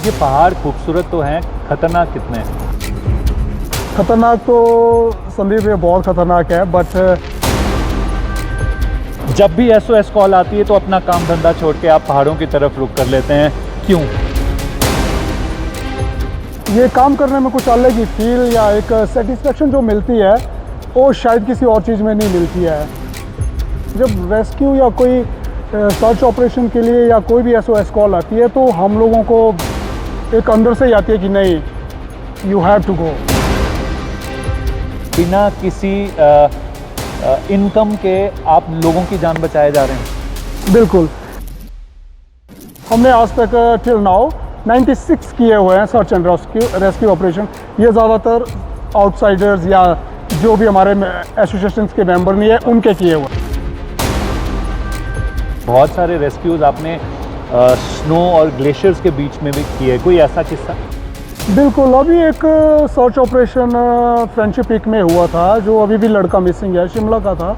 ये पहाड़ खूबसूरत तो हैं, खतरनाक कितने हैं? खतरनाक तो संदीप ये बहुत खतरनाक है, बट जब भी SOS कॉल आती है तो अपना काम धंधा छोड़ के आप पहाड़ों की तरफ रुख कर लेते हैं, क्यों? ये काम करने में कुछ अलग ही फील या एक सेटिस्फेक्शन जो मिलती है वो शायद किसी और चीज़ में नहीं मिलती है। जब रेस्क्यू या कोई सर्च ऑपरेशन के लिए या कोई भी SOS कॉल आती है तो हम लोगों को एक अंदर से ही आती है कि नहीं, यू हैव टू गो। बिना किसी इनकम के आप लोगों की जान बचाए जा रहे हैं। बिल्कुल, हमने आज तक टिल नाउ 96 किए हुए हैं सर्च एंड रेस्क्यू ऑपरेशन। ये ज़्यादातर आउटसाइडर्स या जो भी हमारे एसोसिएशंस के मेंबर नहीं है उनके किए हुए। बहुत सारे रेस्क्यूज आपने स्नो और ग्लेशियर्स के बीच में भी किए, कोई ऐसा किस्सा? बिल्कुल, अभी एक सर्च ऑपरेशन फ्रेंडशिप पीक में हुआ था, जो अभी भी लड़का मिसिंग है, शिमला का था,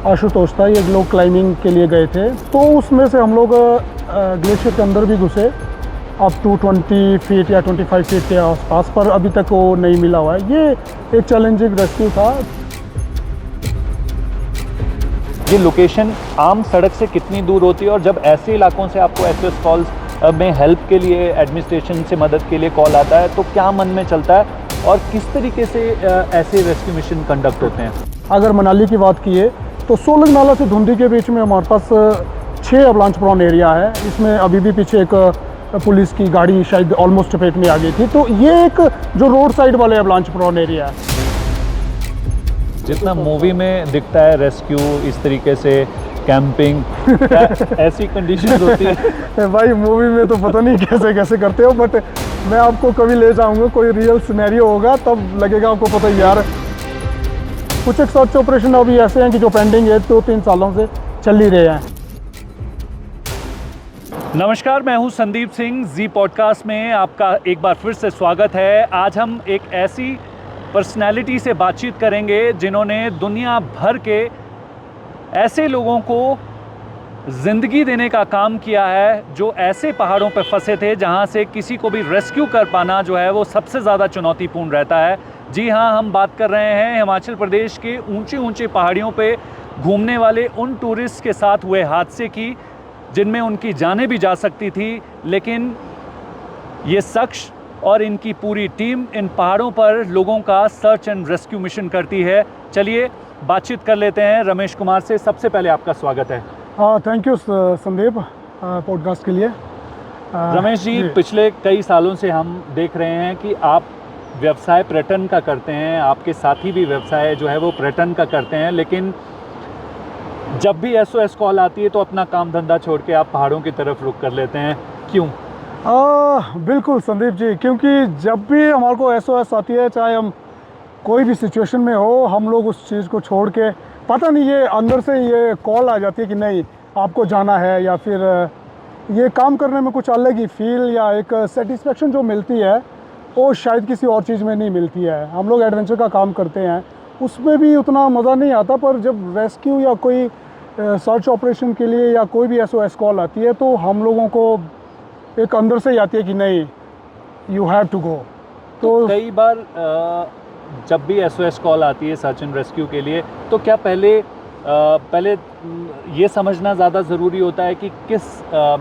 आशुतोष था। ये लोग क्लाइंबिंग के लिए गए थे, तो उसमें से हम लोग ग्लेशियर के अंदर भी घुसे अप टू 20 फीट या 25 फीट के आसपास, पर अभी तक वो नहीं मिला हुआ है। ये एक चैलेंजिंग रेस्क्यू था। ये लोकेशन आम सड़क से कितनी दूर होती है, और जब ऐसे इलाकों से आपको SOS कॉल्स में हेल्प के लिए, एडमिनिस्ट्रेशन से मदद के लिए कॉल आता है, तो क्या मन में चलता है और किस तरीके से ऐसे रेस्क्यू मिशन कंडक्ट होते हैं? अगर मनाली की बात की तो सोलंग नाला से धुंधी के बीच में हमारे पास 6 अवलांच प्रोन एरिया है। इसमें अभी भी पीछे एक पुलिस की गाड़ी शायद ऑलमोस्ट चपेट में आ गई थी। तो ये एक जो रोड साइड वाले अवलांच प्रोन एरिया है। जितना मूवी में दिखता है रेस्क्यू इस तरीके से कैंपिंग, ऐसी कंडीशंस होती है? भाई मूवी में तो पता नहीं कैसे कैसे करते हो, बट मैं आपको कभी ले जाऊंगा, कोई रियल सिनेरियो होगा तब लगेगा आपको पता ही यार। कुछ एक सर्च ऑपरेशन अभी ऐसे हैं कि जो पेंडिंग है, 2-3 सालों से चल ही रहे हैं। नमस्कार, मैं हूं संदीप सिंह। जी पॉडकास्ट में आपका एक बार फिर से स्वागत है। आज हम एक ऐसी पर्सनैलिटी से बातचीत करेंगे जिन्होंने दुनिया भर के ऐसे लोगों को ज़िंदगी देने का काम किया है, जो ऐसे पहाड़ों पर फंसे थे जहां से किसी को भी रेस्क्यू कर पाना जो है वो सबसे ज़्यादा चुनौतीपूर्ण रहता है। जी हाँ, हम बात कर रहे हैं हिमाचल प्रदेश के ऊंची ऊंची पहाड़ियों पे घूमने वाले उन टूरिस्ट के साथ हुए हादसे की, जिनमें उनकी जानें भी जा सकती थी, लेकिन ये शख्स और इनकी पूरी टीम इन पहाड़ों पर लोगों का सर्च एंड रेस्क्यू मिशन करती है। चलिए बातचीत कर लेते हैं रमेश कुमार से। सबसे पहले आपका स्वागत है। थैंक यू संदीप पॉडकास्ट के लिए। रमेश जी, पिछले कई सालों से हम देख रहे हैं कि आप व्यवसाय पर्यटन का करते हैं, आपके साथी भी व्यवसाय जो है वो पर्यटन का करते हैं, लेकिन जब भी SOS कॉल आती है तो अपना काम धंधा छोड़ के आप पहाड़ों की तरफ रुख कर लेते हैं, क्यों? बिल्कुल संदीप जी, क्योंकि जब भी हमारे को SOS आती है, चाहे हम कोई भी सिचुएशन में हो, हम लोग उस चीज़ को छोड़ के, पता नहीं ये अंदर से ये कॉल आ जाती है कि नहीं आपको जाना है, या फिर ये काम करने में कुछ अलग ही फील या एक सेटिस्फेक्शन जो मिलती है वो शायद किसी और चीज़ में नहीं मिलती है। हम लोग एडवेंचर का काम करते हैं, उसमें भी उतना मज़ा नहीं आता, पर जब रेस्क्यू या कोई सर्च ऑपरेशन के लिए या कोई भी SOS कॉल आती है तो हम लोगों को एक अंदर से ही आती है कि नहीं, यू हैव टू गो। तो कई बार जब भी SOS कॉल आती है सर्च एंड रेस्क्यू के लिए, तो क्या पहले ये समझना ज़्यादा ज़रूरी होता है कि किस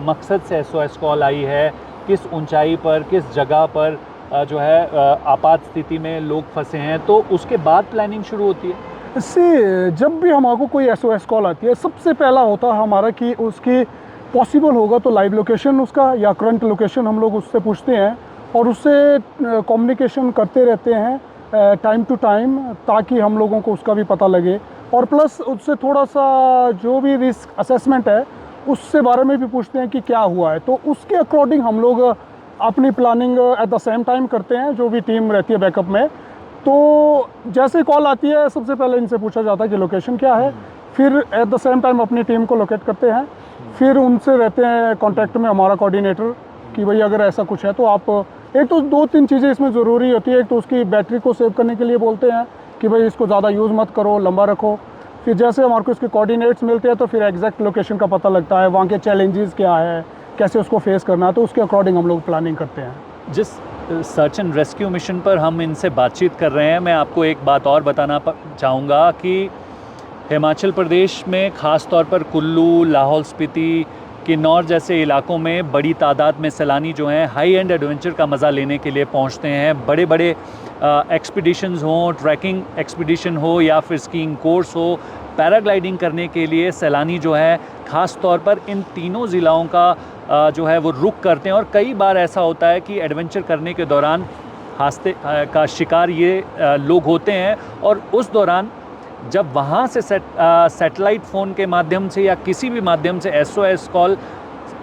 मकसद से SOS कॉल आई है, किस ऊंचाई पर, किस जगह पर जो है आपात स्थिति में लोग फंसे हैं, तो उसके बाद प्लानिंग शुरू होती है? इससे जब भी हमारे को कोई SOS कॉल आती है, सबसे पहला होता है हमारा कि उसकी पॉसिबल होगा तो लाइव लोकेशन उसका या करंट लोकेशन हम लोग उससे पूछते हैं, और उससे कम्युनिकेशन करते रहते हैं टाइम टू टाइम, ताकि हम लोगों को उसका भी पता लगे। और प्लस उससे थोड़ा सा जो भी रिस्क असेसमेंट है उससे बारे में भी पूछते हैं कि क्या हुआ है, तो उसके अकॉर्डिंग हम लोग अपनी planning at the same time करते हैं, जो भी टीम रहती है बैकअप में। तो जैसे कॉल आती है सबसे पहले इनसे पूछा जाता है कि लोकेशन क्या है, फिर एट द सेम टाइम अपनी टीम को लोकेट करते हैं, फिर उनसे रहते हैं कांटेक्ट में हमारा कोऑर्डिनेटर कि भाई अगर ऐसा कुछ है तो आप, एक तो 2-3 चीज़ें इसमें ज़रूरी होती है। एक तो उसकी बैटरी को सेव करने के लिए बोलते हैं कि भाई इसको ज़्यादा यूज़ मत करो, लंबा रखो। फिर जैसे हमारे को इसके कोऑर्डिनेट्स मिलते हैं तो फिर एग्जैक्ट लोकेशन का पता लगता है, वहाँ के चैलेंजेस क्या है, कैसे उसको फेस करना है, तो उसके अकॉर्डिंग हम लोग प्लानिंग करते हैं। जिस सर्च एंड रेस्क्यू मिशन पर हम इनसे बातचीत कर रहे हैं, मैं आपको एक बात और बताना चाहूँगा कि हिमाचल प्रदेश में ख़ास तौर पर कुल्लू, लाहौल स्पीति, किन्नौर जैसे इलाकों में बड़ी तादाद में सैलानी जो हैं हाई एंड एडवेंचर का मज़ा लेने के लिए पहुंचते हैं। बड़े बड़े एक्सपीडिशंस हों, ट्रैकिंग एक्सपीडिशन हो या फिर स्कीइंग कोर्स हो, पैराग्लाइडिंग करने के लिए सैलानी जो है ख़ास तौर पर इन तीनों ज़िलों का जो है वो रुख करते हैं। और कई बार ऐसा होता है कि एडवेंचर करने के दौरान हादसे का शिकार ये लोग होते हैं, और उस दौरान जब वहाँ से सैटेलाइट फ़ोन के माध्यम से या किसी भी माध्यम से SOS कॉल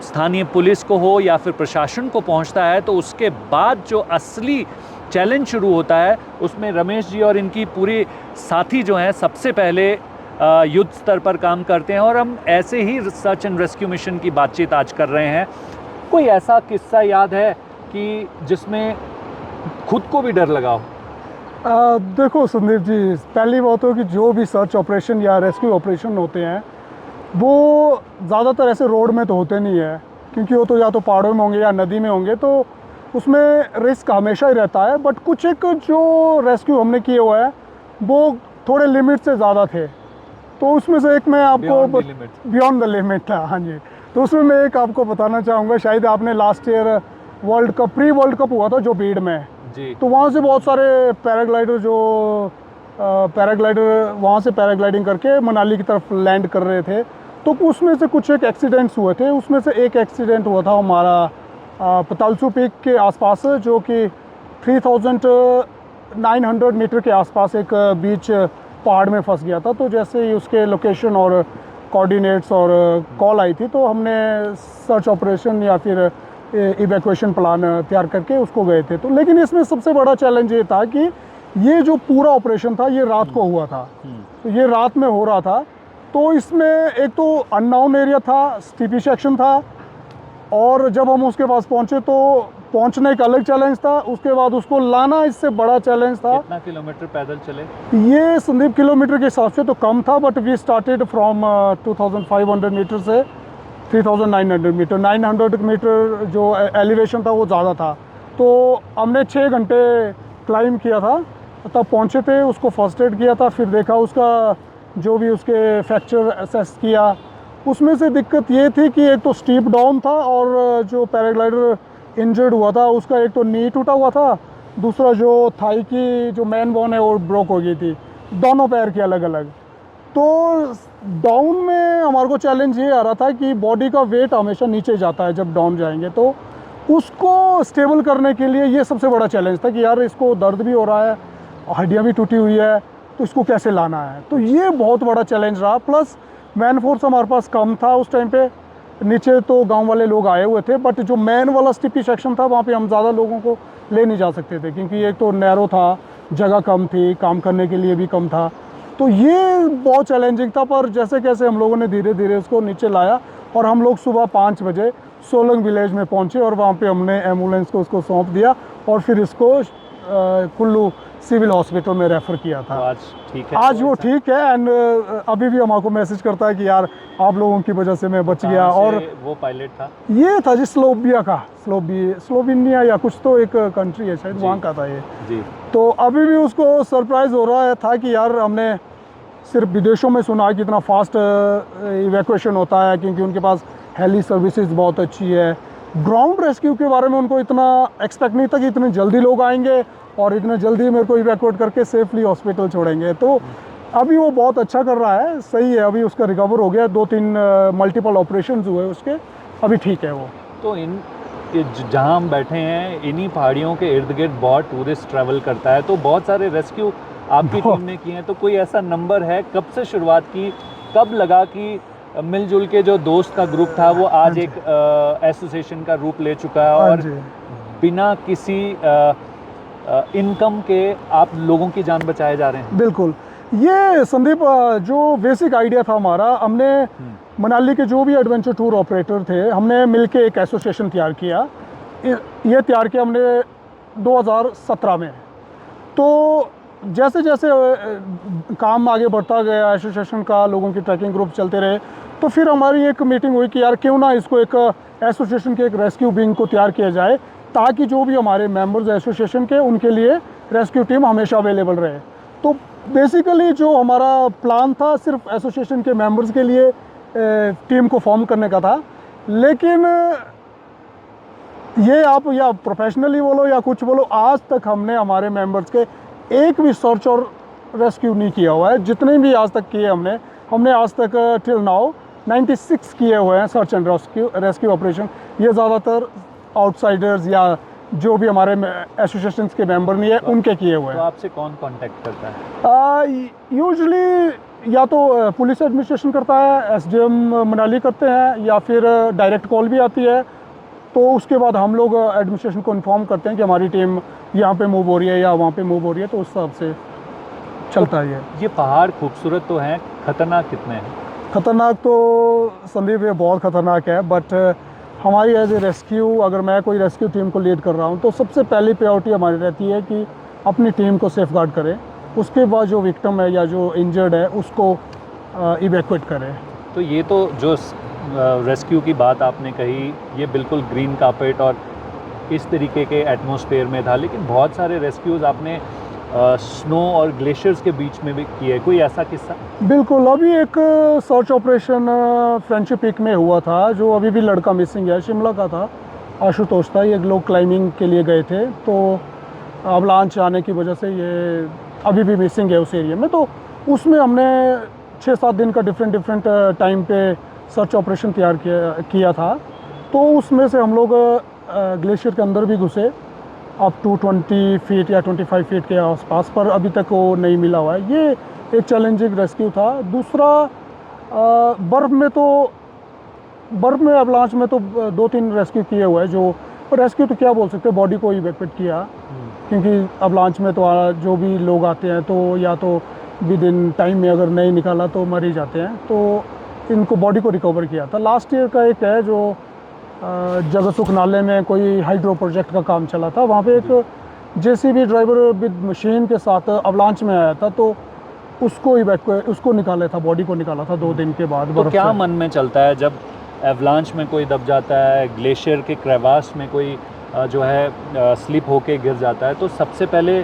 स्थानीय पुलिस को हो या फिर प्रशासन को पहुँचता है, तो उसके बाद जो असली चैलेंज शुरू होता है उसमें रमेश जी और इनकी पूरी साथी जो हैं सबसे पहले युद्ध स्तर पर काम करते हैं। और हम ऐसे ही सर्च एंड रेस्क्यू मिशन की बातचीत आज कर रहे हैं। कोई ऐसा किस्सा याद है कि जिसमें खुद को भी डर लगा हो? देखो संदीप जी, पहली बात हो कि जो भी सर्च ऑपरेशन या रेस्क्यू ऑपरेशन होते हैं वो ज़्यादातर ऐसे रोड में तो होते नहीं है, क्योंकि वो तो या तो पहाड़ों में होंगे या नदी में होंगे, तो उसमें रिस्क हमेशा ही रहता है। बट कुछ एक जो रेस्क्यू हमने किए हुआ है वो थोड़े लिमिट से ज़्यादा थे, तो उसमें से एक मैं आपको बियॉन्ड द लिमिट था। हाँ जी, तो उसमें मैं एक आपको बताना चाहूँगा। शायद आपने last year pre world cup हुआ था जो बीड़ में जी, तो वहाँ से बहुत सारे पैराग्लाइडर वहाँ से पैराग्लाइडिंग करके मनाली की तरफ लैंड कर रहे थे। तो उसमें से कुछ एक एक्सीडेंट्स हुए थे। उसमें से एक एक्सीडेंट हुआ था हमारा पतालसू पीक के आसपास, जो कि 3900 मीटर के आसपास एक बीच पहाड़ में फंस गया था। तो जैसे ही उसके लोकेशन और कोऑर्डिनेट्स और कॉल आई थी, तो हमने सर्च ऑपरेशन या फिर इवैक्यूएशन प्लान तैयार करके उसको गए थे। तो लेकिन इसमें सबसे बड़ा चैलेंज ये था कि ये जो पूरा ऑपरेशन था ये रात को हुआ था, तो ये रात में हो रहा था। तो इसमें एक तो अननोन एरिया था, स्टीपी सेक्शन था, और जब हम उसके पास पहुंचे तो पहुंचने का अलग चैलेंज था, उसके बाद उसको लाना इससे बड़ा चैलेंज था। कितना किलोमीटर पैदल चले? ये संदीप किलोमीटर के हिसाब से तो कम था, but we started from 2500 meter से 3900 मीटर। 900 मीटर जो एलिवेशन था वो ज़्यादा था। तो हमने 6 घंटे क्लाइम किया था, तब पहुँचे थे, उसको फर्स्ट एड किया था, फिर देखा उसका जो भी उसके फ्रैक्चर असेस किया। उसमें से दिक्कत ये थी कि एक तो स्टीप डाउन था, और जो पैराग्लाइडर इंजर्ड हुआ था उसका एक तो नी टूटा हुआ था, दूसरा जो थाई की जो मेन बोन है वो ब्रोक हो गई थी, दोनों पैर की अलग अलग। तो डाउन में हमारे को चैलेंज ये आ रहा था कि बॉडी का वेट हमेशा नीचे जाता है जब डाउन जाएंगे, तो उसको स्टेबल करने के लिए ये सबसे बड़ा चैलेंज था कि यार इसको दर्द भी हो रहा है, हड्डियाँ भी टूटी हुई है, तो इसको कैसे लाना है। तो ये बहुत बड़ा चैलेंज रहा। प्लस मैन फोर्स हमारे पास कम था उस टाइम पे, नीचे तो गांव वाले लोग आए हुए थे, बट जो मैन वाला स्टिपी सेक्शन था वहाँ पे हम ज़्यादा लोगों को ले नहीं जा सकते थे, क्योंकि एक तो नैरो था, जगह कम थी, काम करने के लिए भी कम था। तो ये बहुत चैलेंजिंग था, पर जैसे कैसे हम लोगों ने धीरे धीरे उसको नीचे लाया, और हम लोग सुबह 5 बजे सोलंग विलेज में पहुँचे, और वहाँ पे हमने एम्बुलेंस को उसको सौंप दिया, और फिर इसको कुल्लू सिविल हॉस्पिटल में रेफ़र किया था। तो आज ठीक है? आज वो ठीक है, एंड अभी भी हमारे को मैसेज करता है कि यार आप लोगों की वजह से मैं बच गया। और वो पायलट था? ये था जी स्लोवेनिया या कुछ तो एक कंट्री है शायद, वहाँ का था ये जी। तो अभी भी उसको सरप्राइज़ हो रहा है था कि यार हमने सिर्फ विदेशों में सुना है कि इतना फास्ट इवैक्यूएशन होता है, क्योंकि उनके पास हेली सर्विसेज बहुत अच्छी है। ग्राउंड रेस्क्यू के बारे में उनको इतना एक्सपेक्ट नहीं था कि इतने जल्दी लोग आएंगे और इतने जल्दी मेरे को इवैक्यूएट करके सेफली हॉस्पिटल छोड़ेंगे। तो अभी वो बहुत अच्छा कर रहा है, सही है, अभी उसका रिकवर हो गया, 2-3 मल्टीपल ऑपरेशंस हुए उसके, अभी ठीक है वो। तो जहाँ हम बैठे हैं इन्हीं पहाड़ियों के इर्द गिर्द बहुत टूरिस्ट ट्रैवल करता है, तो बहुत सारे रेस्क्यू आपकी टीम ने किए हैं। तो कोई ऐसा नंबर है, कब से शुरुआत की, कब लगा कि मिलजुल के जो दोस्त का ग्रुप था वो आज एक एसोसिएशन का रूप ले चुका है, और बिना किसी इनकम के आप लोगों की जान बचाए जा रहे हैं? बिल्कुल, ये संदीप जो बेसिक आइडिया था हमारा, हमने मनाली के जो भी एडवेंचर टूर ऑपरेटर थे, हमने मिलके एक एसोसिएशन तैयार किया। ये तैयार किया हमने 2017 में। तो जैसे जैसे काम आगे बढ़ता गया एसोसिएशन का, लोगों की ट्रैकिंग ग्रुप चलते रहे, तो फिर हमारी एक मीटिंग हुई कि यार क्यों ना इसको एक एसोसिएशन के एक रेस्क्यू विंग को तैयार किया जाए, ताकि जो भी हमारे मेंबर्स एसोसिएशन के उनके लिए रेस्क्यू टीम हमेशा अवेलेबल रहे। तो बेसिकली जो हमारा प्लान था सिर्फ एसोसिएशन के मेंबर्स के लिए टीम को फॉर्म करने का था, लेकिन ये आप या प्रोफेशनली बोलो या कुछ बोलो, आज तक हमने हमारे मेंबर्स के एक भी सर्च और रेस्क्यू नहीं किया हुआ है। जितने भी आज तक किए हमने आज तक टिल नाउ 96 किए हुए हैं सर्च एंड रेस्क्यू ऑपरेशन। ये ज़्यादातर आउटसाइडर्स या जो भी हमारे एसोसिएशन के मेंबर नहीं है उनके किए हुए तो हैं। आपसे कौन कांटेक्ट करता है? यूजुअली या तो पुलिस एडमिनिस्ट्रेशन करता है, एसडीएम मनाली करते हैं, या फिर डायरेक्ट कॉल भी आती है। तो उसके बाद हम लोग एडमिनिस्ट्रेशन को इन्फॉर्म करते हैं कि हमारी टीम यहाँ पे मूव हो रही है या वहाँ पे मूव हो रही है, तो उस हिसाब से चलता है। ये पहाड़ खूबसूरत तो हैं, खतरनाक कितने हैं? ख़तरनाक तो संदीप ये बहुत ख़तरनाक है, बट हमारी एज ए रेस्क्यू, अगर मैं कोई रेस्क्यू टीम को लीड कर रहा हूँ तो सबसे पहली प्रायोरिटी हमारी रहती है कि अपनी टीम को सेफ गार्ड करें। उसके बाद जो विक्टिम है या जो इंजर्ड है उसको इवैक्यूएट करें। तो ये तो जो रेस्क्यू की बात आपने कही, ये बिल्कुल ग्रीन कार्पेट और इस तरीके के एटमॉस्फेयर में था, लेकिन बहुत सारे रेस्क्यूज़ आपने स्नो और ग्लेशियर्स के बीच में भी किए। कोई ऐसा किस्सा? बिल्कुल, अभी एक सर्च ऑपरेशन फ्रेंडशिप पीक में हुआ था, जो अभी भी लड़का मिसिंग है, शिमला का था, आशुतोष था। ये लोग क्लाइंबिंग के लिए गए थे, तो अवलांच आने की वजह से ये अभी भी मिसिंग है उस एरिया में। तो उसमें हमने 6-7 दिन का डिफरेंट टाइम पे सर्च ऑपरेशन तैयार किया था। तो उसमें से हम लोग ग्लेशियर के अंदर भी घुसे अप टू 20 फीट या 25 फीट के आसपास, पर अभी तक वो नहीं मिला हुआ है। ये एक चैलेंजिंग रेस्क्यू था। दूसरा, बर्फ़ में अवलांच में तो 2-3 रेस्क्यू किए हुए हैं। जो रेस्क्यू तो क्या बोल सकते हैं, बॉडी को इवैक्यूएट किया, क्योंकि अवलांच में तो जो भी लोग आते हैं तो या तो विद इन टाइम में अगर नहीं निकाला तो मर ही जाते हैं। तो इनको बॉडी को रिकवर किया था। लास्ट ईयर का एक है जो जगतसुख नाले में कोई हाइड्रो प्रोजेक्ट का काम चला था, वहाँ पे एक जेसीबी ड्राइवर विद मशीन के साथ अवलांच में आया था, तो उसको निकाला था, बॉडी को निकाला था 2 दिन के बाद। तो क्या मन में चलता है जब एवलांच में कोई दब जाता है, ग्लेशियर के क्रेवास में कोई जो है स्लिप होके गिर जाता है, तो सबसे पहले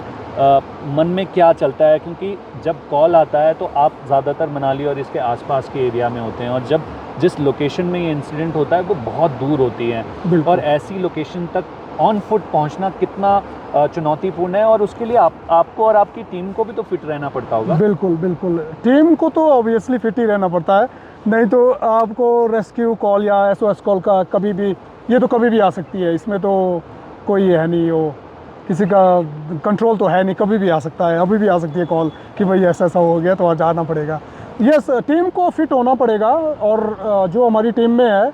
मन में क्या चलता है? क्योंकि जब कॉल आता है तो आप ज़्यादातर मनाली और इसके आसपास के एरिया में होते हैं, और जब जिस लोकेशन में ये इंसिडेंट होता है वो बहुत दूर होती है, और ऐसी लोकेशन तक ऑन फुट पहुंचना कितना चुनौतीपूर्ण है, और उसके लिए आपको और आपकी टीम को भी तो फिट रहना पड़ता होगा। बिल्कुल बिल्कुल, टीम को तो ऑब्वियसली फिट ही रहना पड़ता है, नहीं तो आपको रेस्क्यू कॉल या एसओएस कॉल का कभी भी, ये तो कभी भी आ सकती है, इसमें तो कोई है नहीं, वो किसी का कंट्रोल तो है नहीं, कभी भी आ सकता है। अभी भी आ सकती है कॉल कि भाई ऐसा हो गया तो आज जाना पड़ेगा। यस, टीम को फिट होना पड़ेगा। और जो हमारी टीम में है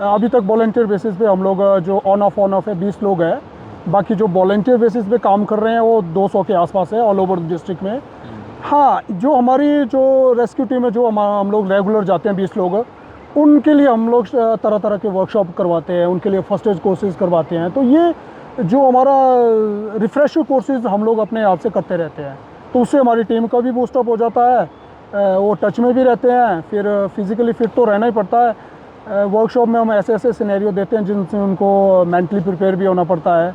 अभी तक वॉलंटियर बेसिस पे हम लोग जो ऑन ऑफ है 20 लोग हैं। बाकी जो वॉलंटियर बेसिस पे काम कर रहे हैं वो 200 के आसपास है ऑल ओवर डिस्ट्रिक्ट में। हाँ, जो हमारी जो रेस्क्यू टीम है, जो हम लोग रेगुलर जाते हैं 20 लोग, उनके लिए हम लोग तरह तरह के वर्कशॉप करवाते हैं, उनके लिए फर्स्ट एड कोर्सेज करवाते हैं। तो ये जो हमारा रिफ्रेशर कोर्सेज हम लोग अपने आप से करते रहते हैं, तो उससे हमारी टीम का भी बूस्टअप हो जाता है, वो टच में भी रहते हैं। फिर फिज़िकली फिट तो रहना ही पड़ता है। वर्कशॉप में हम ऐसे सिनेरियो देते हैं जिनसे उनको मेंटली प्रिपेयर भी होना पड़ता है।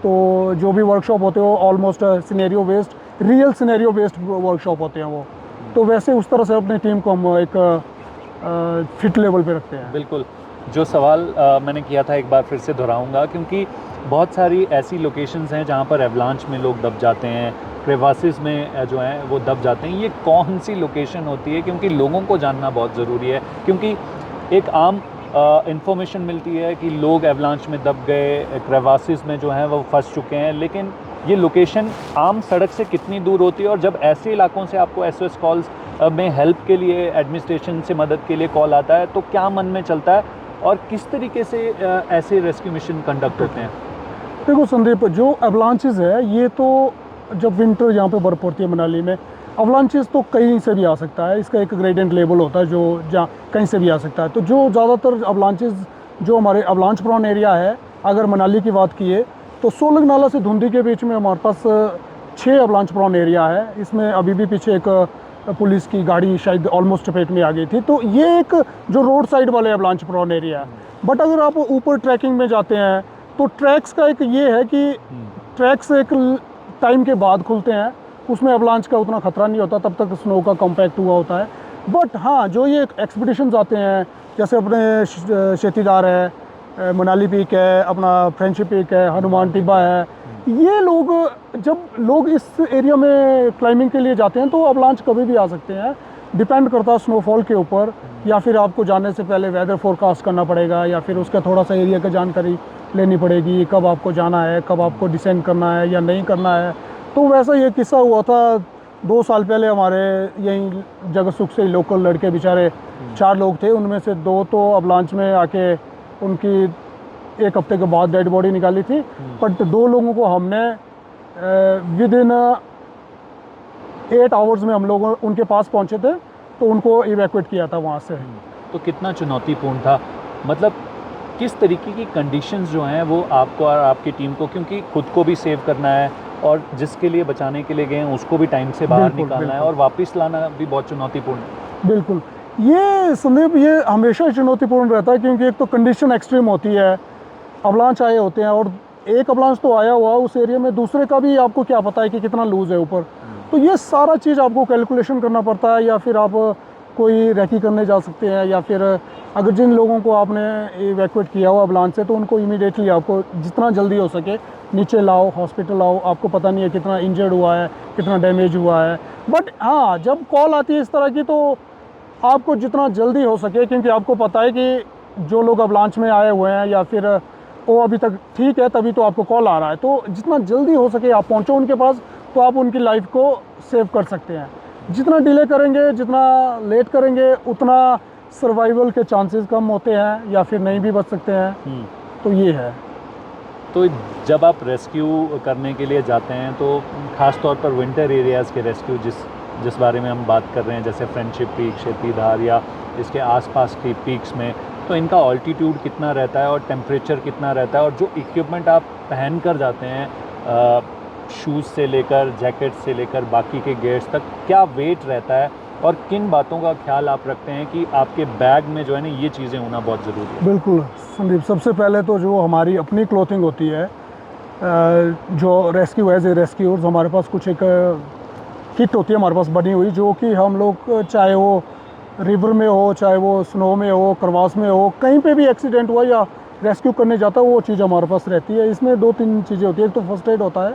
तो जो भी वर्कशॉप होते हो almost scenario based, real scenario based workshop होते हैं वो। तो वैसे उस तरह से अपनी टीम को हम एक फिट लेवल पे रखते हैं। बिल्कुल, जो सवाल मैंने किया था एक बार फिर से दोहराऊंगा, क्योंकि बहुत सारी ऐसी लोकेशंस हैं जहाँ पर एवलांच में लोग दब जाते हैं, क्रेवासिस में जो हैं वो दब जाते हैं। ये कौन सी लोकेशन होती है? क्योंकि लोगों को जानना बहुत ज़रूरी है, क्योंकि एक आम इन्फॉर्मेशन मिलती है कि लोग एवलांच में दब गए, क्रेवासिस में जो हैं वो फंस चुके हैं, लेकिन ये लोकेशन आम सड़क से कितनी दूर होती है? और जब ऐसे इलाकों से आपको एसओएस कॉल्स में हेल्प के लिए, एडमिनिस्ट्रेशन से मदद के लिए कॉल आता है, तो क्या मन में चलता है और किस तरीके से ऐसे रेस्क्यू मिशन कंडक्ट होते हैं? देखो संदीप, जो अवलांचेस है ये तो जब विंटर यहाँ पे बर्फ़ पड़ती है मनाली में, अवलांचेस तो कहीं से भी आ सकता है। इसका एक ग्रेडियंट लेवल होता है जो जहाँ कहीं से भी आ सकता है। तो जो ज़्यादातर अवलांचेस जो हमारे अवलांच प्रोन एरिया है, अगर मनाली की बात किए तो सोलंग नाला से धुंधी के बीच में हमारे पास 6 अवलांच प्रोन एरिया है। इसमें अभी भी पीछे एक पुलिस की गाड़ी शायद ऑलमोस्ट चपेट में आ गई थी। तो ये एक जो रोड साइड वाले अवलांच प्रोन एरिया है। बट अगर आप ऊपर ट्रैकिंग में जाते हैं तो ट्रैक्स का एक ये है कि ट्रैक्स एक टाइम के बाद खुलते हैं, उसमें अवलांच का उतना खतरा नहीं होता, तब तक स्नो का कॉम्पैक्ट हुआ होता है। बट हाँ, जो ये एक्सपीडिशंस आते हैं, जैसे अपने शेतीदार है, मनाली पीक है, अपना फ्रेंडशिप पीक है, हनुमान टिब्बा है, ये लोग जब लोग इस एरिया में क्लाइंबिंग के लिए जाते हैं तो अवलांच कभी भी आ सकते हैं। डिपेंड करता है स्नोफॉल के ऊपर, या फिर आपको जाने से पहले वेदर फोरकास्ट करना पड़ेगा, या फिर उसका थोड़ा सा एरिया का जानकारी लेनी पड़ेगी, कब आपको जाना है, कब आपको डिसेंड करना है या नहीं करना है। तो वैसा ये किस्सा हुआ था 2 साल पहले, हमारे यहीं जगतसुख से लोकल लड़के बेचारे 4 लोग थे, उनमें से 2 तो अवलांच में आके उनकी 1 हफ्ते के बाद डेड बॉडी निकाली थी। बट 2 लोगों को हमने विद इन 8 आवर्स में हम लोग उनके पास पहुंचे थे, तो उनको इवैक्यूएट किया था वहाँ से। तो कितना चुनौतीपूर्ण था, मतलब किस तरीके की कंडीशंस जो हैं वो आपको और आपकी टीम को, क्योंकि खुद को भी सेव करना है और जिसके लिए बचाने के लिए गए हैं उसको भी टाइम से बाहर बिल्कुल, निकालना है बिल्कुल। और वापस लाना भी बहुत चुनौतीपूर्ण है। बिल्कुल, ये संदीप, ये हमेशा चुनौतीपूर्ण रहता है, क्योंकि एक तो कंडीशन एक्सट्रीम होती है, अवलांच आए होते हैं, और एक अवलांच तो आया हुआ उस एरिया में, दूसरे का भी आपको क्या पता है कि कितना लूज़ है ऊपर। तो ये सारा चीज़ आपको कैलकुलेशन करना पड़ता है, या फिर आप कोई रेकी करने जा सकते हैं, या फिर अगर जिन लोगों को आपने इवैक्यूएट किया हुआ अवलांच से, तो उनको इमीडिएटली आपको जितना जल्दी हो सके नीचे लाओ, हॉस्पिटल लाओ। आपको पता नहीं है कितना इंजर्ड हुआ है, कितना डैमेज हुआ है। बट हाँ, जब कॉल आती है इस तरह की, तो आपको जितना जल्दी हो सके, क्योंकि आपको पता है कि जो लोग अवलांच में आए हुए हैं या फिर वो अभी तक ठीक है, तभी तो आपको कॉल आ रहा है, तो जितना जल्दी हो सके आप पहुंचो उनके पास, तो आप उनकी लाइफ को सेव कर सकते हैं। जितना डिले करेंगे, जितना लेट करेंगे, उतना सर्वाइवल के चांसेस कम होते हैं, या फिर नहीं भी बच सकते हैं। तो ये है। तो जब आप रेस्क्यू करने के लिए जाते हैं, तो ख़ास तौर पर विंटर एरियाज़ के रेस्क्यू जिस बारे में हम बात कर रहे हैं, जैसे फ्रेंडशिप पीक, शेतीधार या इसके आसपास की पीक्स में, तो इनका ऑल्टीट्यूड कितना रहता है और टेम्परेचर कितना रहता है, और जो इक्विपमेंट आप पहन कर जाते हैं, शूज़ से लेकर जैकेट से लेकर बाकी के गेयर्स तक, क्या वेट रहता है और किन बातों का ख्याल आप रखते हैं कि आपके बैग में जो है ना ये चीज़ें होना बहुत ज़रूरी है? बिल्कुल संदीप, सबसे पहले तो जो हमारी अपनी क्लोथिंग होती है, जो रेस्क्यू एज ए रेस्क्यूर्स, हमारे पास कुछ एक किट होती है हमारे पास बनी हुई, जो कि हम लोग चाहे वो रिवर में हो, चाहे वो स्नो में हो, करवास में हो, कहीं पे भी एक्सीडेंट हुआ या रेस्क्यू करने जाता है, वो चीज़ हमारे पास रहती है। इसमें 2-3 चीज़ें होती है। एक तो फर्स्ट एड होता है,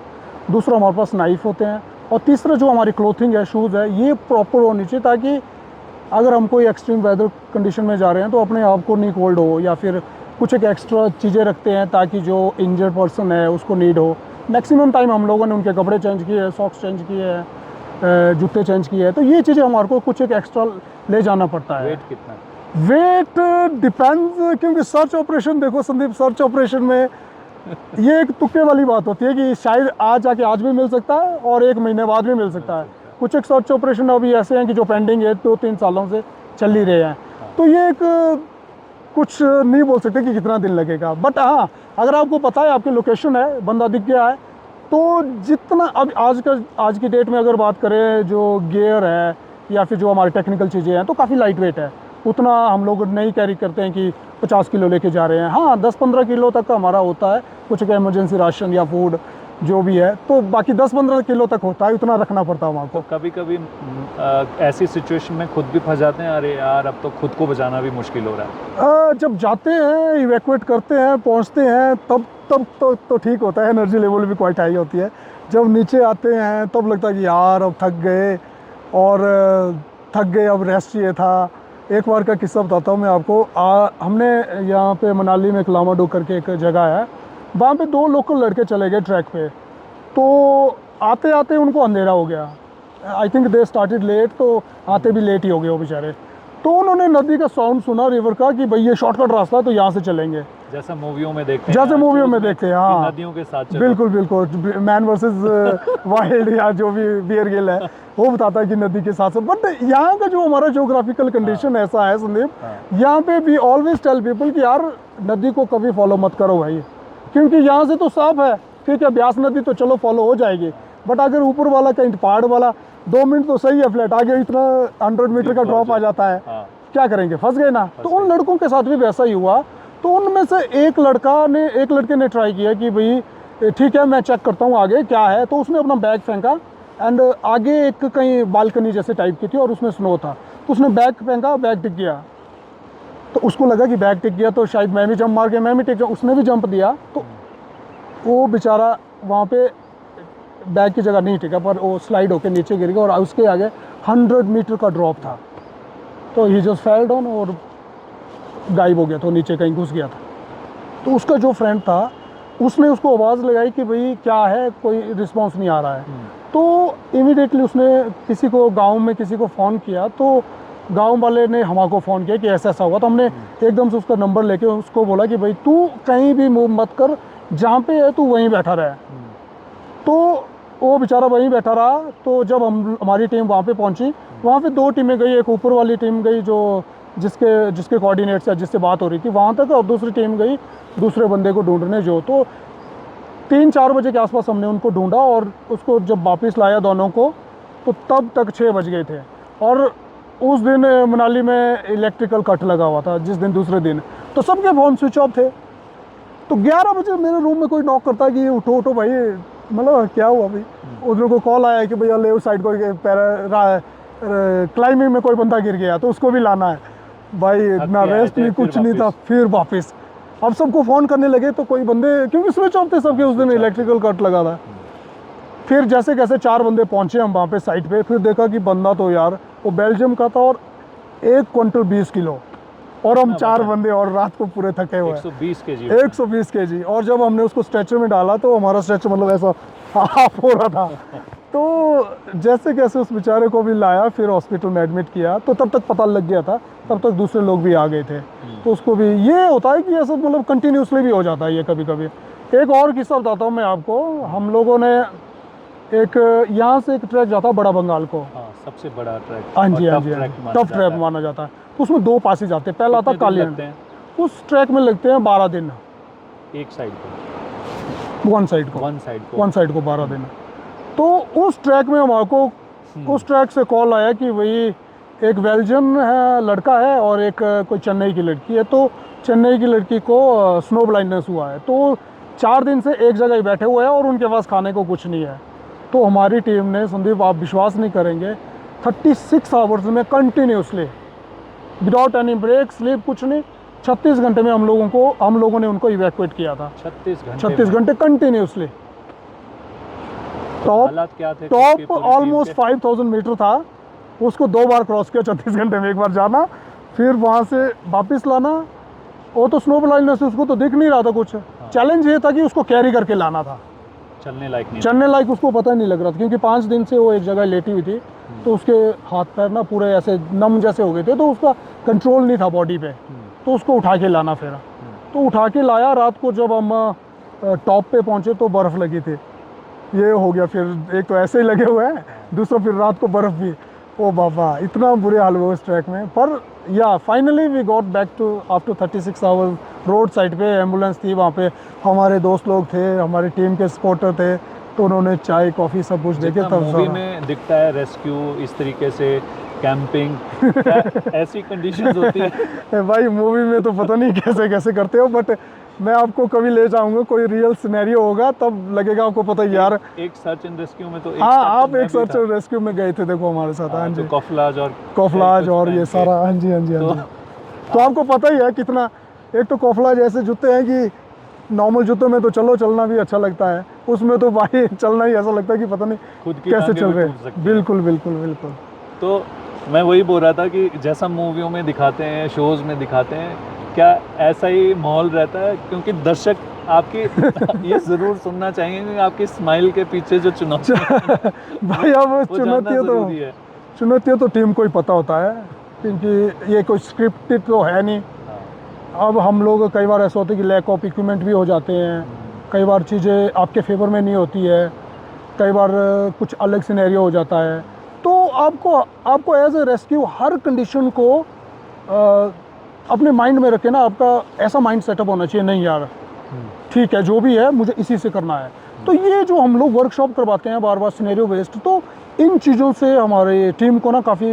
दूसरा हमारे पास नाइफ होते हैं, और तीसरा जो हमारी क्लोथिंग है, शूज़ है, ये प्रॉपर होनी चाहिए, ताकि अगर हम कोई एक्सट्रीम वेदर कंडीशन में जा रहे हैं तो अपने आप को नहीं कोल्ड हो, या फिर कुछ एक एक्स्ट्रा चीज़ें रखते हैं ताकि जो इंजर्ड पर्सन है उसको नीड हो। मैक्सिमम टाइम हम लोगों ने उनके कपड़े चेंज किए हैं, सॉक्स चेंज किए हैं, जूते चेंज किए हैं। तो ये चीज़ें हमारे को कुछ एक एक्स्ट्रा ले जाना पड़ता है। वेट कितना? वेट डिपेंड्स, क्योंकि सर्च ऑपरेशन, देखो संदीप, सर्च ऑपरेशन में ये एक तुक्के वाली बात होती है कि शायद आज आके आज भी मिल सकता है और 1 महीने बाद भी मिल सकता है। कुछ एक सर्च ऑपरेशन अभी ऐसे हैं कि जो पेंडिंग है, 2-3 सालों से चल ही रहे हैं। तो ये एक कुछ नहीं बोल सकते कि कितना दिन लगेगा। बट हाँ, अगर आपको पता है आपकी लोकेशन है, बंदा दिख गया है, तो जितना अब आज की डेट में अगर बात करें, जो गियर है या फिर जो हमारी टेक्निकल चीज़ें हैं, तो काफ़ी लाइट वेट है। उतना हम लोग नहीं कैरी करते हैं कि 50 किलो लेके जा रहे हैं। हाँ, 10-15 किलो तक का हमारा होता है, कुछ एक इमरजेंसी राशन या फूड जो भी है, तो बाकी 10-15 किलो तक होता है, उतना रखना पड़ता है वहाँ को। कभी कभी ऐसी सिचुएशन में खुद भी फंस जाते हैं, अरे यार अब तो खुद को बचाना भी मुश्किल हो रहा है। जब जाते हैं, इवैक्यूएट करते हैं, पहुँचते हैं, तब तो ठीक होता है, एनर्जी लेवल भी क्वाइट हाई होती है। जब नीचे आते हैं तब लगता है कि यार अब थक गए, अब रेस्ट चाहिए था। एक बार का किस्सा बताता हूँ मैं आपको। हमने यहाँ पे मनाली में कलामाडू करके एक जगह है, वहाँ पे 2 लोकल लड़के चले गए ट्रैक पे। तो आते आते उनको अंधेरा हो गया। I think they started late, तो आते भी लेट ही हो गए वो बेचारे। तो उन्होंने नदी का साउंड सुना, रिवर का, कि भाई ये शॉर्टकट रास्ता है तो यहाँ से चलेंगे, जैसा मूवियों में देखते हैं, जैसे मूवियों में देखते हैं। हाँ, नदियों के साथ चलो। बिल्कुल, मैन वर्सेस वाइल्ड या जो भी बियर गिल है, वो बताता है कि नदी के साथ। बट यहाँ का जो हमारा ज्योग्राफिकल कंडीशन ऐसा है संदीप, यहाँ पे वी ऑलवेज टेल पीपल कि यार नदी को कभी फॉलो मत करो भाई, क्योंकि यहाँ से तो साफ है, ठीक है, ब्यास नदी तो चलो फॉलो हो जाएगी, बट अगर ऊपर वाला कहीं पहाड़ वाला 2 मिनट तो सही है फ्लैट, आगे इतना 100 मीटर का ड्रॉप आ जाता है, क्या करेंगे, फंस गए ना। तो उन लड़कों के साथ भी वैसा ही हुआ। तो उनमें से एक लड़के ने ट्राई किया कि भाई ठीक है मैं चेक करता हूँ आगे क्या है। तो उसने अपना बैग फेंका एंड आगे एक कहीं बालकनी जैसे टाइप की थी और उसमें स्नो था, तो उसने बैग फेंका, बैग टिक गया। तो उसको लगा कि बैग टिक गया तो शायद मैं भी जंप मार के मैं भी टिक जाऊँ, उसने भी जंप दिया। तो वो बेचारा वहाँ पे बैग की जगह नहीं टिका पर वो स्लाइड होकर नीचे गिर गया और उसके आगे 100 मीटर का ड्रॉप था। तो ही जस्ट फेल डाउन और गायब हो गया, तो नीचे कहीं घुस गया था। तो उसका जो फ्रेंड था उसने उसको आवाज़ लगाई कि भाई क्या है, कोई रिस्पांस नहीं आ रहा है। तो इमीडिएटली उसने किसी को गांव में किसी को फ़ोन किया, तो गांव वाले ने हमको फ़ोन किया कि ऐसा ऐसा हुआ। तो हमने एकदम से उसका नंबर लेके उसको बोला कि भाई तू कहीं भी मूव मत कर, जहाँ पे है तू वहीं बैठा रहे। तो वो बेचारा वहीं बैठा रहा। तो जब हमारी टीम वहाँ पे पहुँची, वहाँ पे 2 टीमें गई, एक ऊपर वाली टीम गई जो जिसके कोऑर्डिनेट्स या जिससे बात हो रही थी वहाँ तक, और दूसरी टीम गई दूसरे बंदे को ढूंढने जो। तो 3-4 बजे के आसपास हमने उनको ढूंढा और उसको जब वापस लाया दोनों को, तो तब तक 6 बज गए थे। और उस दिन मनाली में इलेक्ट्रिकल कट लगा हुआ था जिस दिन, दूसरे दिन, तो सबके फ़ोन स्विच ऑफ थे। तो 11 बजे मेरे रूम में कोई नॉक करता है कि उठो उठो भाई, मतलब क्या हुआ भाई। उधर को कॉल आया कि भैया लेफ्ट साइड को क्लाइंबिंग में कोई बंदा गिर गया तो उसको भी लाना है। भाई इतना रेस्ट नहीं, कुछ नहीं था, फिर वापस अब सबको फ़ोन करने लगे। तो कोई बंदे क्योंकि स्विच ऑफ थे सबके, उस दिन इलेक्ट्रिकल कट लगा था। फिर जैसे कैसे 4 बंदे पहुंचे हम वहाँ पे साइट पे, फिर देखा कि बंदा तो यार वो बेल्जियम का था और 1 क्विंटल 20 किलो, और हम 4 बंदे और रात को पूरे थके हुए 120 केजी। और जब हमने उसको स्ट्रेचर में डाला तो हमारा स्ट्रेचर मतलब ऐसा हाफ हो रहा था। तो जैसे कैसे उस बेचारे को भी लाया, फिर हॉस्पिटल में एडमिट किया। तो तब तक पता लग गया था, तब तक दूसरे लोग भी आ गए थे। तो उसको भी ये होता है कि ऐसा मतलब कंटिन्यूसली भी हो जाता है ये कभी कभी। एक और किस्सा बताता हूँ मैं आपको। हम लोगों ने एक यहाँ से एक ट्रैक जाता है बड़ा बंगाल को, सबसे बड़ा ट्रैक, हाँ जी हाँ जी, टफ ट्रैक माना जाता है। उसमें 2 पासेज आते हैं। पहला आता है कालियन, उस ट्रैक में लगते हैं 12 दिन, एक साइड को, वन साइड को 12 दिन। तो उस ट्रैक में हमारे उस ट्रैक से कॉल आया कि भाई एक बेल्जियन है लड़का है और एक कोई चेन्नई की लड़की है। तो चेन्नई की लड़की को स्नो ब्लाइंडनेस हुआ है, तो 4 दिन से एक जगह ही बैठे हुए हैं और उनके पास खाने को कुछ नहीं है। तो हमारी टीम ने, संदीप आप विश्वास नहीं करेंगे, 36 आवर्स में continuously without any break sleep कुछ नहीं, 36 घंटे में हम लोगों ने उनको इवैक्यूएट किया था। 36 घंटे कंटिन्यूसली। टॉप ऑलमोस्ट 5000 मीटर था, उसको 2 बार क्रॉस किया 36 घंटे में। एक बार जाना फिर वहाँ से वापस लाना। वो तो स्नो ब्लाइंडनेस से उसको तो दिख नहीं रहा था कुछ। चैलेंज ये था कि उसको कैरी करके लाना था, चलने लायक उसको पता नहीं लग रहा था, क्योंकि 5 दिन से वो एक जगह लेटी हुई थी। तो उसके हाथ पैर ना पूरे ऐसे नम जैसे हो गए थे, तो उसका कंट्रोल नहीं था बॉडी पे। तो उसको उठा के लाना फिर, तो उठा के लाया। रात को जब हम टॉप पे पहुँचे तो बर्फ़ लगी थी। ये हो गया, फिर एक तो ऐसे ही लगे हुए हैं, दूसरा फिर रात को बर्फ़ भी। ओ बाबा इतना बुरे हाल हुए उस ट्रैक में। पर या finally we got back to after 36 hours. Road side पे एम्बुलेंस थी, वहाँ पे हमारे दोस्त लोग थे, हमारी टीम के सपोर्टर थे, तो उन्होंने चाय कॉफ़ी सब कुछ देके तब मूवी में दिखता है रेस्क्यू इस तरीके से, कैंपिंग, क्या ऐसी कंडीशंस होती है? भाई मूवी में तो पता नहीं कैसे कैसे करते हो, बट मैं आपको कभी ले जाऊंगा, कोई रियल सिनेरियो होगा तब लगेगा आपको पता यार। एक सर्च एंड रेस्क्यू में तो हाँ, आप एक सर्च एंड रेस्क्यू में गए थे, देखो हमारे साथ। हाँ जी, कॉफलाज और ये सारा। हाँ जी हाँ जी हाँ जी। तो आपको पता ही है कितना, एक तो कॉफलाज ऐसे जूते हैं कि नॉर्मल जूतों में तो चलो चलना भी अच्छा लगता है, उसमें तो भाई चलना ही ऐसा लगता है कि पता नहीं कैसे चल रहे हैं। बिल्कुल बिल्कुल बिल्कुल। तो मैं वही बोल रहा था कि जैसा मूवियों में दिखाते हैं, शोज़ में दिखाते हैं, क्या ऐसा ही माहौल रहता है? क्योंकि दर्शक आपकी ये ज़रूर सुनना चाहेंगे कि आपकी स्माइल के पीछे जो चुनौती भाई अब चुनौतियाँ तो टीम को ही पता होता है, क्योंकि ये कोई स्क्रिप्टेड तो है नहीं। अब हम लोग कई बार ऐसा होता है कि लैक ऑफ इक्विपमेंट भी हो जाते हैं, कई बार चीज़ें आपके फेवर में नहीं होती है, कई बार कुछ अलग सिनेरियो हो जाता है। तो आपको एज ए रेस्क्यू हर कंडीशन को अपने माइंड में रखे ना, आपका ऐसा माइंड सेटअप होना चाहिए, नहीं यार ठीक है जो भी है मुझे इसी से करना है। तो ये जो हम लोग वर्कशॉप करवाते हैं बार बार सिनेरियो बेस्ड, तो इन चीज़ों से हमारे टीम को ना काफ़ी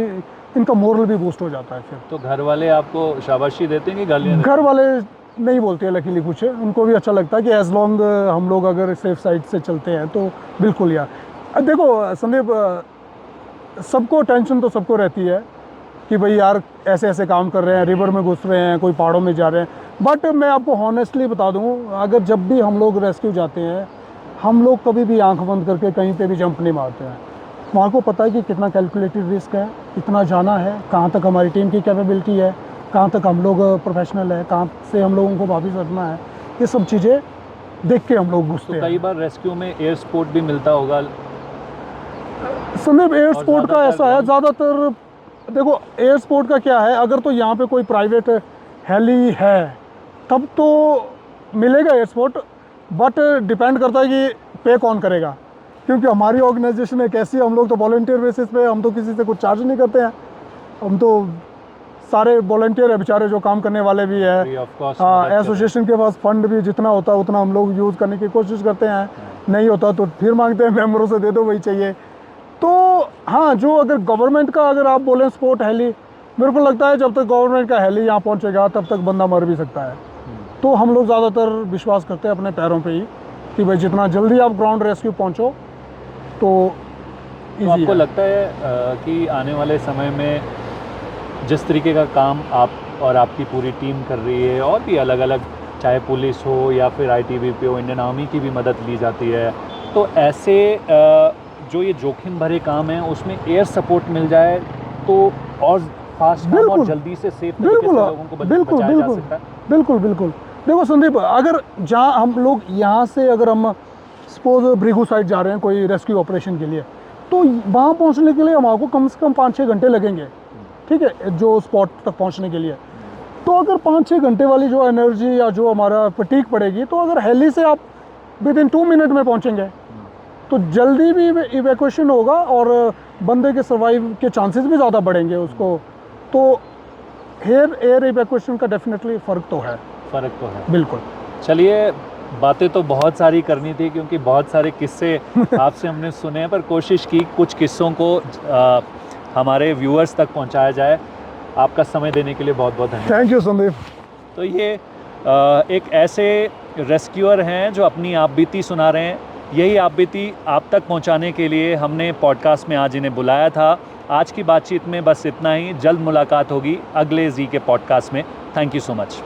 इनका मोरल भी बूस्ट हो जाता है। फिर तो घर वाले आपको शाबाशी देते हैं कि गालियाँ? घर वाले नहीं बोलते हैं लकीली कुछ, उनको भी अच्छा लगता है कि एज लॉन्ग हम लोग अगर सेफ साइड से चलते हैं तो बिल्कुल यार। देखो संदीप, सबको टेंशन तो सबको रहती है कि भाई यार ऐसे ऐसे काम कर रहे हैं, रिवर में घुस रहे हैं, कोई पहाड़ों में जा रहे हैं। बट मैं आपको हॉनेस्टली बता दूं, अगर जब भी हम लोग रेस्क्यू जाते हैं, हम लोग कभी भी आंख बंद करके कहीं पे भी जंप नहीं मारते हैं। वहाँ को पता है कि कितना कैलकुलेटेड रिस्क है, कितना जाना है, कहाँ तक हमारी टीम की कैपेबिलिटी है, कहाँ तक हम लोग प्रोफेशनल है, कहाँ से हम लोगों को वापस रखना है, ये सब चीज़ें देख के हम लोग घुसते तो हैं। कई बार रेस्क्यू में एयर सपोर्ट भी मिलता होगा। संदीप, एयर और स्पोर्ट का ऐसा है, ज़्यादातर ज़्यादातर देखो एयर स्पोर्ट का क्या है, अगर तो यहाँ पे कोई प्राइवेट हेली है तब तो मिलेगा एयर स्पोर्ट, बट डिपेंड करता है कि पे कौन करेगा। क्योंकि हमारी ऑर्गेनाइजेशन एक ऐसी है, हम लोग तो वॉलंटियर बेसिस पे, हम तो किसी से कुछ चार्ज नहीं करते हैं, हम तो सारे वॉलंटियर है बेचारे, जो काम करने वाले भी है। फ्री ऑफ कॉस्ट हाँ, एसोसिएशन के पास फंड भी जितना होता है उतना हम लोग यूज़ करने की कोशिश करते हैं, नहीं होता तो फिर मांगते हैं मेम्बरों से, दे दो वही चाहिए। तो हाँ, जो अगर गवर्नमेंट का अगर आप बोलें स्पोर्ट हेली, मेरे को लगता है जब तक गवर्नमेंट का हेली यहाँ पहुँचेगा तब तक बंदा मर भी सकता है। तो हम लोग ज़्यादातर विश्वास करते हैं अपने पैरों पे ही कि भाई जितना जल्दी आप ग्राउंड रेस्क्यू पहुँचो तो तो आपको लगता है कि आने वाले समय में जिस तरीके का काम आप और आपकी पूरी टीम कर रही है, और भी अलग अलग, चाहे पुलिस हो या फिर आईटीबीपी हो, इंडियन आर्मी की भी मदद ली जाती है, तो ऐसे जो ये जोखिम भरे काम है उसमें एयर सपोर्ट मिल जाए तो और फास्ट काम और बिल्कुल, जल्दी से सेफ तरीके से बिल्कुल, लोगों को बिल्कुल, बचाया जा बिल्कुल, सकता है? बिल्कुल, बिल्कुल। देखो संदीप, अगर जहाँ हम लोग यहाँ से अगर हम सपोज ब्रिगू साइड जा रहे हैं कोई रेस्क्यू ऑपरेशन के लिए, तो वहाँ पहुँचने के लिए हमको कम से कम 5-6 घंटे लगेंगे, ठीक है, जो स्पॉट तक पहुँचने के लिए। तो अगर 5-6 घंटे वाली जो एनर्जी या जो हमारा फटीक पड़ेगी, तो अगर हेली से आप विद इन 2 मिनट में पहुँचेंगे तो जल्दी भी इवैक्यूएशन होगा और बंदे के सर्वाइव के चांसेस भी ज़्यादा बढ़ेंगे उसको। तो एयर इवैक्यूएशन का डेफिनेटली फ़र्क तो है। फ़र्क तो है, बिल्कुल। चलिए, बातें तो बहुत सारी करनी थी क्योंकि बहुत सारे किस्से आपसे हमने सुने हैं, पर कोशिश की कुछ किस्सों को हमारे व्यूअर्स तक पहुंचाया जाए। आपका समय देने के लिए बहुत बहुत धन्यवाद। Thank you Sandeep. तो ये एक ऐसे रेस्क्यूअर हैं जो अपनी आप बीती सुना रहे हैं। यही आप बीती आप तक पहुंचाने के लिए हमने पॉडकास्ट में आज इन्हें बुलाया था। आज की बातचीत में बस इतना ही। जल्द मुलाकात होगी अगले जी के पॉडकास्ट में। Thank you so much.